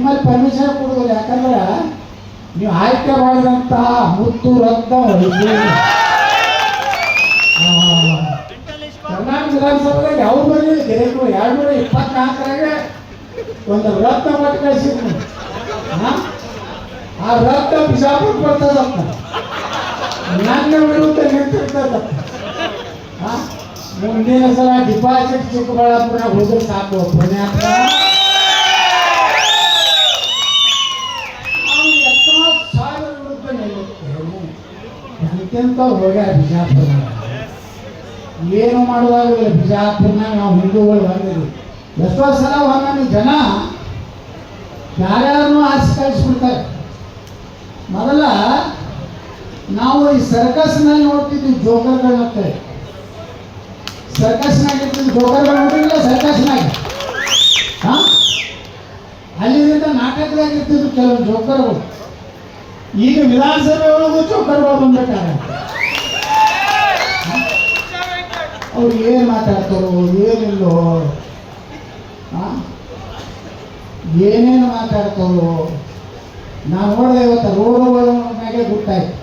ನಿಮ್ಮಲ್ಲಿ ಪರ್ಮಿಷನ್ ಕೊಡೋದಿಲ್ಲ. ಯಾಕಂದ್ರೆ ನೀವು ಆಯ್ಕೆ ಮಾಡಿದಂಥ ಮುತ್ತು ರತ್ನ ಕರ್ನಾಟಕ ವಿಧಾನಸಭೆದಾಗ ಯಾವ ಬರೀ ಗಿರಿಗಳು 224ರಾಗೆ ಒಂದು ರತ್ನ ಕೊಟ್ಟು ಕಳಿಸಿದ್ರು. ಆ ರತ್ನ ಬಿಜಾಪುರ ಬರ್ತದಪ್ಪ, ನನ್ನ ವಿರುದ್ಧ ನಿಂತಿರ್ತದಪ್ಪ. ಮುಂದಿನ ಸಲ ಡಿಪಾಸಿಟ್ ಚಿಕ್ಕಬಳ್ಳಾಪುರ ಹೋದ್ರೆ ಸಾಕು. ಪುಣ್ಯಾತ್ಮ ಎಂತೆಂತ ಹೋಗ್ಯಾರ ಬಿಜಾಪುರ. ಏನು ಮಾಡುವಾಗಲಿಲ್ಲ ಬಿಜಾಪುರನಾಗ ನಾವು ಹಿಂದೂಗಳು ಬಂದಿದ್ವಿ. ಎಷ್ಟೋ ಸಲ ಒಂದೊಂದು ಜನ ಯಾರ್ಯಾರನ್ನೂ ಆರಿಸಿ ಕಳಿಸ್ಬಿಡ್ತಾರೆ. ಮೊದಲ ನಾವು ಈ ಸರ್ಕಸ್ನಲ್ಲಿ ನೋಡ್ತಿದ್ವಿ ಜೋಕರ್ಗಳಂತ. ಸರ್ಕಸ್ನಾಗ ಇರ್ತಿದ್ವಿ ಜೋಕರ್ಗಳು ನೋಡಿಲ್ಲ ಸರ್ಕಸ್ನಾಗ. ಅಲ್ಲಿಂದ ನಾಟಕದಾಗ ಇರ್ತಿದ್ವು ಕೆಲವು ಜೋಕರ್ಗಳು. ಈಗ ವಿಧಾನಸಭೆ ಒಳಗೂ ಜೋಕರ್ಗಳು ಬಂದ್ಬಿಟ್ಟಾರೆ. ಅವ್ರು ಏನು ಮಾತಾಡ್ತಾರೋ ಏನಿಲ್ಲೋ, ಏನೇನು ಮಾತಾಡ್ತಾರೋ. ನಾವು ನೋಡಿದೆ ಇವತ್ತು ರೋಡುಗಳ ಮ್ಯಾಗೆ ಗೊತ್ತಾಯ್ತು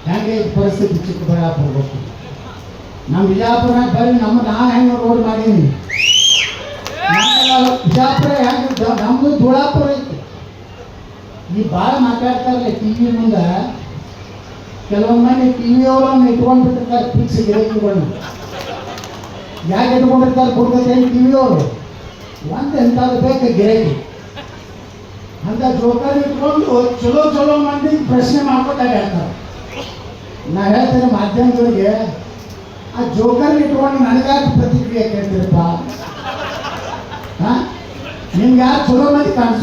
ಹೆಂಗೆ ಪರಿಸ್ಥಿತಿ ಚಿಕ್ಕಬಳ್ಳಾಪುರ ಗೊತ್ತು. ನಮ್ಮ ಬಿಜಾಪುರನಾಗ ಬರೀ ನಾನು ಹೆಂಗೆ ರೋಡ್ ಮಾಡೀನಿ. ಬಿಜಾಪುರ ಹೆಂಗೆ ನಮ್ಮದು ಧೂಳಾಪುರ ಐತಿ. ಈ ಭಾಳ ಮಾತಾಡ್ತಾರಲ್ಲ ಟಿ ವಿ ಮುಂದೆ. ಕೆಲವೊಂದು ಮಂದಿ ಟಿ ವಿಯವ್ರನ್ನ ಇಟ್ಕೊಂಡ್ಬಿಟ್ಟಿರ್ತಾರೆ ಫಿಕ್ಸ್ ಗಿರಾಕಿಗಳನ್ನ. ಯಾಕೆ ಇಟ್ಕೊಂಡಿರ್ತಾರೆ ಕೊಡ್ಬೇಕು ಟಿ ವಿಯವರು? ಒಂದು ಎಂಥದ್ದು ಬೇಕು ಗಿರಾಕಿ ಅಂತ ಜೋಕರ್ ಇಟ್ಕೊಂಡು ಚಲೋ ಚಲೋ ಮಂದಿ ಪ್ರಶ್ನೆ ಮಾಡ್ಕೊತಾಗ ಹೇಳ್ತಾರೆ. ನಾ ಹೇಳ್ತೇನೆ ಮಾಧ್ಯಮದವರಿಗೆ, ಆ ಜೋಕರ್ ಇಟ್ಕೊಂಡು ನನಗಾಕೆ ಪ್ರತಿಕ್ರಿಯೆ ಕೇಳ್ತೀರಪ್ಪ? ನಿಮ್ಗೆ ಯಾರು ಚಲೋ ಮಂದಿ ಕಾಣಿಸ್ತಾರೆ